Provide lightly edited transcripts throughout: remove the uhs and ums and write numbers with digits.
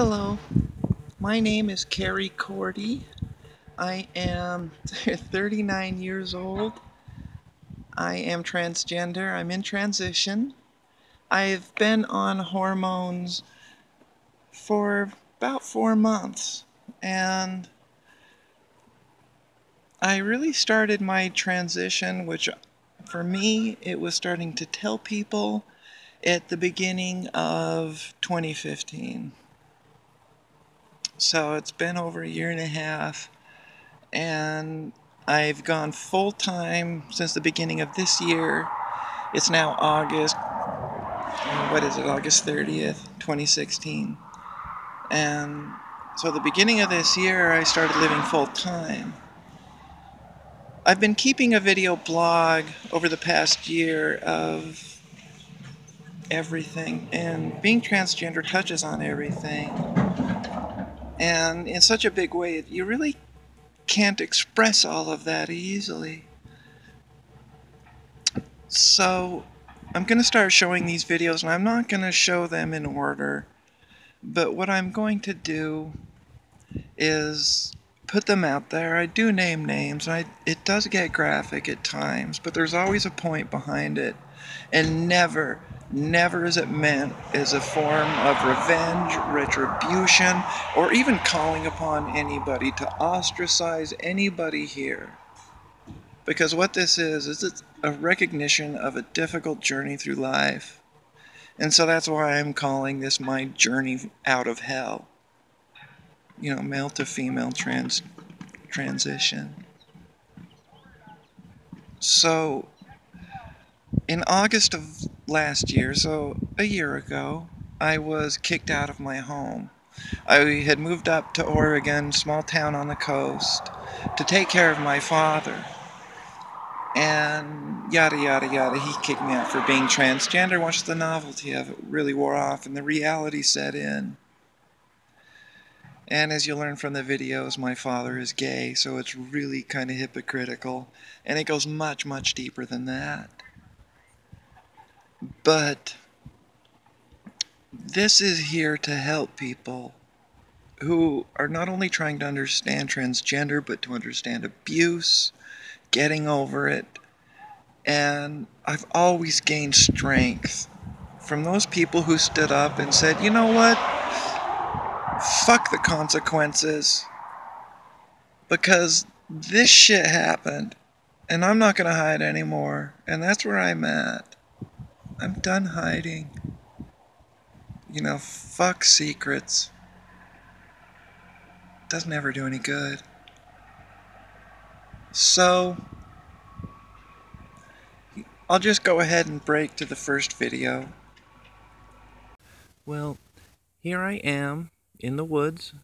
Hello, my name is Carrie Cordy. I am 39 years old. I am transgender. I'm in transition. I've been on hormones for about 4 months, and I really started my transition, which for me, it was starting to tell people at the beginning of 2015. So it's been over a year and a half. And I've gone full time since the beginning of this year. It's now August, August 30th, 2016. And so the beginning of this year, I started living full time. I've been keeping a video blog over the past year of everything, and being transgender touches on everything. And in such a big way, you really can't express all of that easily. So I'm going to start showing these videos, and I'm not going to show them in order, but what I'm going to do is put them out there. I do name names, and it does get graphic at times, but there's always a point behind it, and never is it meant as a form of revenge, retribution, or even calling upon anybody to ostracize anybody here. Because what this is it's a recognition of a difficult journey through life. And so that's why I'm calling this my journey out of hell. You know, male to female transition. So, in August of last year, so a year ago, I was kicked out of my home. I had moved up to Oregon, small town on the coast, to take care of my father. And yada yada yada, he kicked me out for being transgender once the novelty of it really wore off and the reality set in. And as you learn from the videos, my father is gay, so it's really kind of hypocritical, and it goes much, much deeper than that. But this is here to help people who are not only trying to understand transgender, but to understand abuse, getting over it. And I've always gained strength from those people who stood up and said, you know what? Fuck the consequences. Because this shit happened. And I'm not going to hide anymore. And that's where I'm at. I'm done hiding. You know, fuck secrets. Doesn't ever do any good. So, I'll just go ahead and break to the first video. Well, here I am in the woods.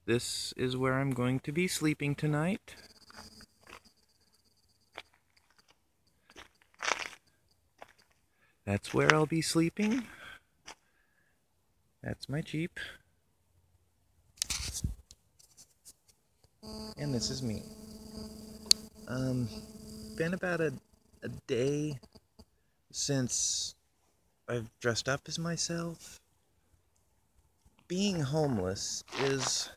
This is where I'm going to be sleeping tonight. That's where I'll be sleeping. That's my Jeep. And this is me. Been about a day since I've dressed up as myself. Being homeless is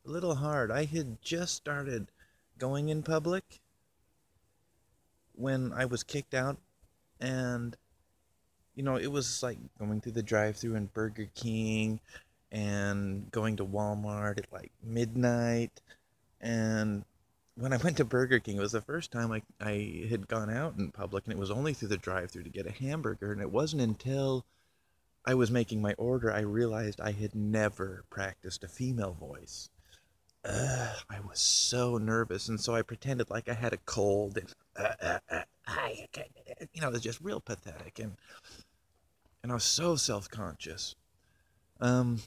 a little hard. I had just started going in public when I was kicked out, and you know, it was like going through the drive-thru in Burger King and going to Walmart at like midnight. And when I went to Burger King, it was the first time I had gone out in public, and it was only through the drive-thru to get a hamburger. And it wasn't until I was making my order I realized I had never practiced a female voice. I was so nervous, and so I pretended like I had a cold, and you know, it was just real pathetic, and I was so self-conscious. I'm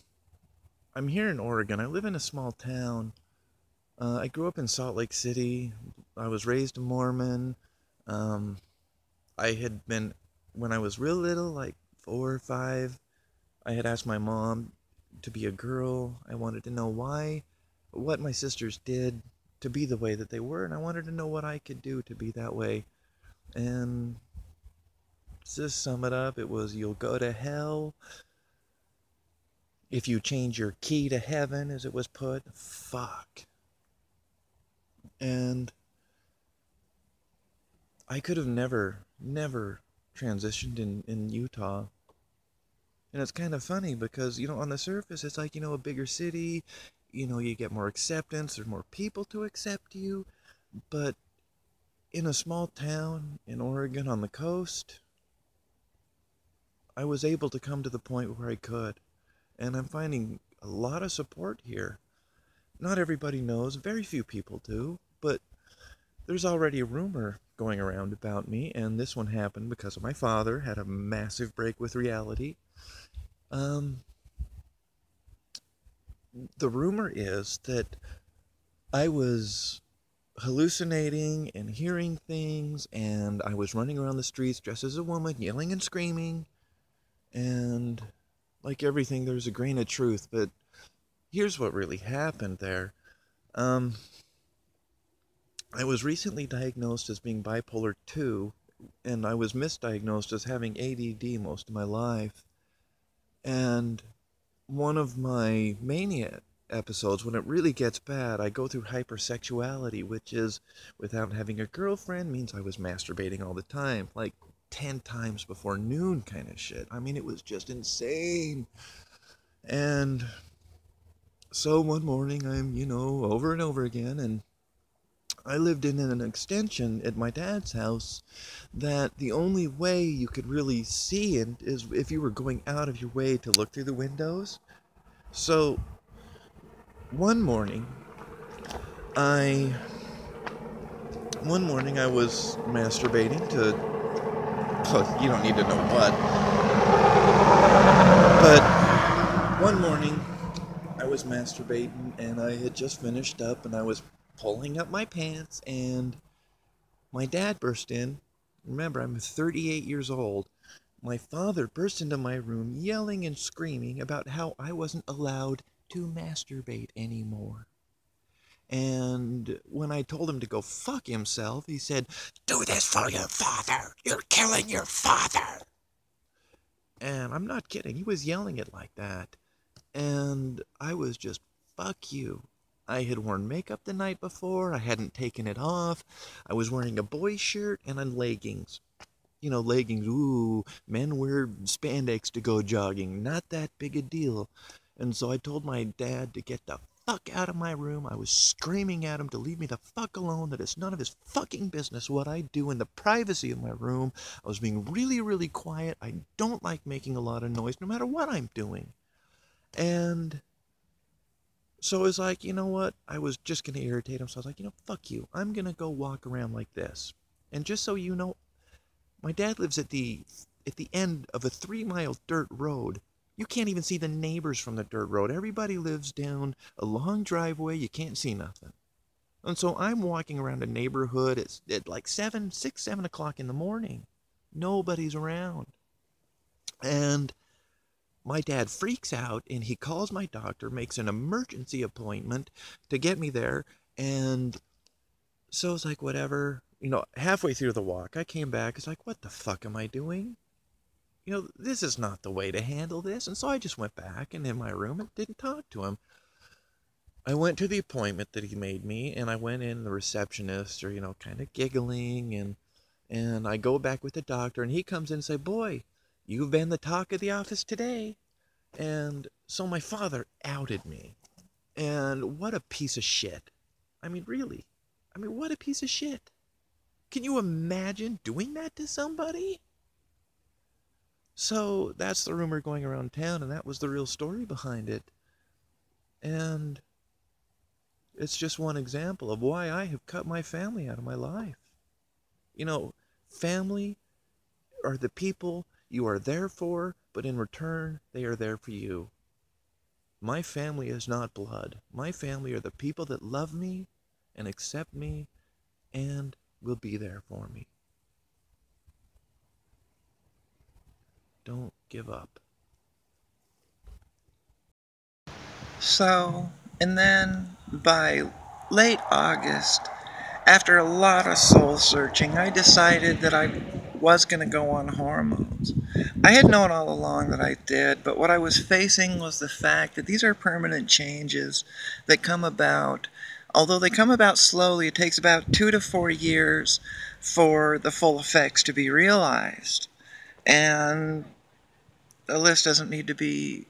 here in Oregon. I live in a small town. I grew up in Salt Lake City. I was raised a Mormon. I had been, when I was real little, like 4 or 5, I had asked my mom to be a girl. I wanted to know why, what my sisters did to be the way that they were, and I wanted to know what I could do to be that way. And to sum it up, it was, you'll go to hell if you change your key to heaven, as it was put, fuck. And I could have never transitioned in Utah. And it's kind of funny because, on the surface, it's like, a bigger city, you get more acceptance, there's more people to accept you. But in a small town in Oregon on the coast, I was able to come to the point where I could. And I'm finding a lot of support here. Not everybody knows, very few people do, but there's already a rumor going around about me, and this one happened because of my father, had a massive break with reality. The rumor is that I was hallucinating and hearing things, and I was running around the streets dressed as a woman, yelling and screaming, and like everything, there's a grain of truth, but here's what really happened there. I was recently diagnosed as being bipolar 2, and I was misdiagnosed as having ADD most of my life. And one of my mania episodes, when it really gets bad, I go through hypersexuality, which is, without having a girlfriend, means I was masturbating all the time, like 10 times before noon kind of shit. I mean, it was just insane. And so one morning, I'm, over and over again, and I lived in an extension at my dad's house that the only way you could really see it is if you were going out of your way to look through the windows. So one morning I was masturbating to, you don't need to know what, but one morning I was masturbating and I had just finished up and I was pulling up my pants and my dad burst in. Remember, I'm 38 years old. My father burst into my room yelling and screaming about how I wasn't allowed to masturbate anymore. And when I told him to go fuck himself, he said, "Do this for your father. You're killing your father." And I'm not kidding. He was yelling it like that. And I was just, fuck you. I had worn makeup the night before. I hadn't taken it off. I was wearing a boy shirt and leggings. Leggings, ooh, men wear spandex to go jogging. Not that big a deal. And so I told my dad to get the fuck out of my room. I was screaming at him to leave me the fuck alone, that it's none of his fucking business what I do in the privacy of my room. I was being really, really quiet. I don't like making a lot of noise no matter what I'm doing. And so it was like, you know what? I was just going to irritate him. So I was like, fuck you. I'm going to go walk around like this. And just so you know, my dad lives at the end of a 3-mile dirt road. You can't even see the neighbors from the dirt road. Everybody lives down a long driveway. You can't see nothing. And so I'm walking around a neighborhood at like 7 o'clock in the morning. Nobody's around. And my dad freaks out and he calls my doctor, makes an emergency appointment to get me there. And so it's like, whatever, halfway through the walk, I came back. It's like, what the fuck am I doing? This is not the way to handle this. And so I just went back and in my room and didn't talk to him. I went to the appointment that he made me and I went in, the receptionist are, kind of giggling. And I go back with the doctor and he comes in and say, "Boy, you've been the talk of the office today." And so my father outed me. And what a piece of shit. I mean, really. I mean, what a piece of shit. Can you imagine doing that to somebody? So that's the rumor going around town, and that was the real story behind it. And it's just one example of why I have cut my family out of my life. Family are the people you are there for, but in return, they are there for you. My family is not blood. My family are the people that love me and accept me and will be there for me. Don't give up. So, and then by late August, after a lot of soul searching, I decided that I was going to go on hormones. I had known all along that I did, but what I was facing was the fact that these are permanent changes that come about. Although they come about slowly, it takes about 2 to 4 years for the full effects to be realized. And the list doesn't need to be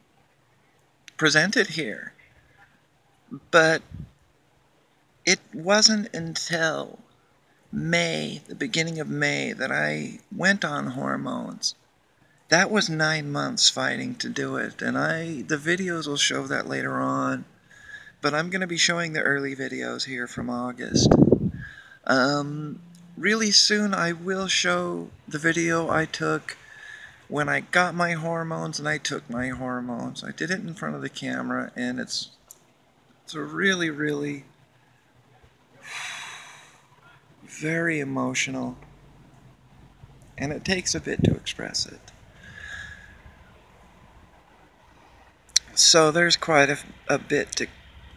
presented here. But it wasn't until May, the beginning of May, that I went on hormones. That was 9 months fighting to do it, and the videos will show that later on. But I'm going to be showing the early videos here from August. Really soon I will show the video I took when I got my hormones and I took my hormones. I did it in front of the camera, and it's a really, really very emotional, and it takes a bit to express it. So there's quite a bit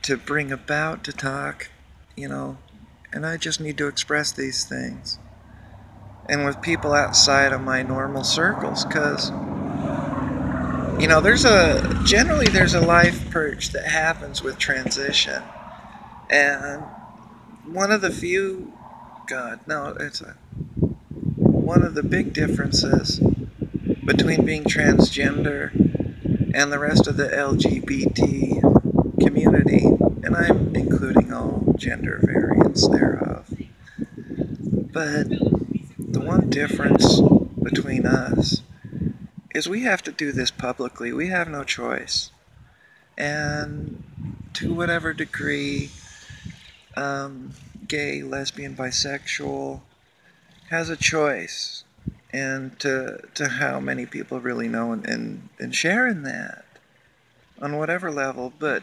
to bring about, to talk, you know, and I just need to express these things. And with people outside of my normal circles, because, you know, generally there's a life purge that happens with transition. And one of the one of the big differences between being transgender and the rest of the LGBT community, and I'm including all gender variants thereof, but the one difference between us is we have to do this publicly. We have no choice. And to whatever degree gay, lesbian, bisexual has a choice, and to how many people really know and share in that on whatever level. But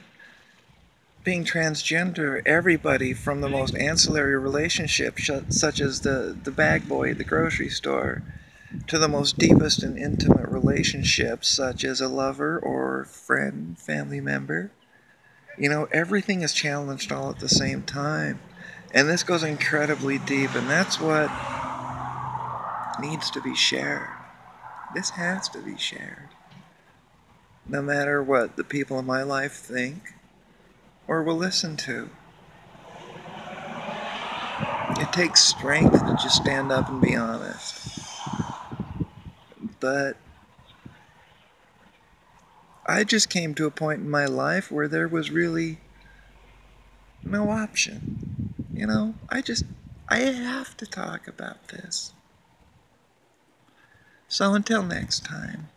being transgender, everybody from the most ancillary relationships, such as the bag boy at the grocery store, to the most deepest and intimate relationships, such as a lover or friend, family member, you know, everything is challenged all at the same time. And this goes incredibly deep, and that's what needs to be shared. This has to be shared. No matter what the people in my life think or will listen to. It takes strength to just stand up and be honest. But I just came to a point in my life where there was really no option. You know, I have to talk about this. So until next time.